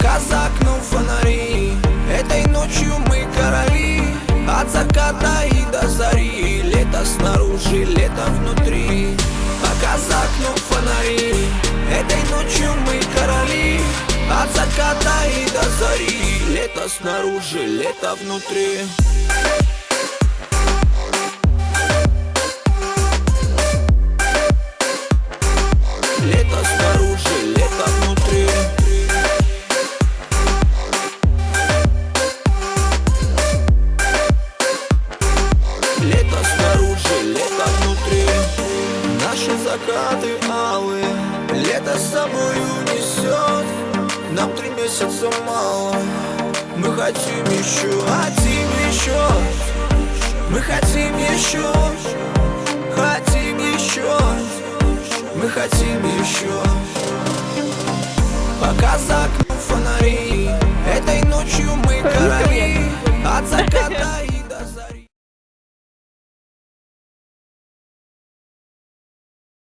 Пока за окном фонари, этой ночью мы короли. От заката и до зари, лето снаружи, лето внутри. Пока за окном фонари, этой ночью мы короли. От заката и до зари, лето снаружи, лето внутри. Лето снаружи, лето внутри. Лето снаружи, лето внутри. Наши закаты алые лето с собой унесет. Нам 3 месяца мало, мы хотим еще, хотим еще. Мы хотим еще, хотим еще. Мы хотим еще. Пока за окном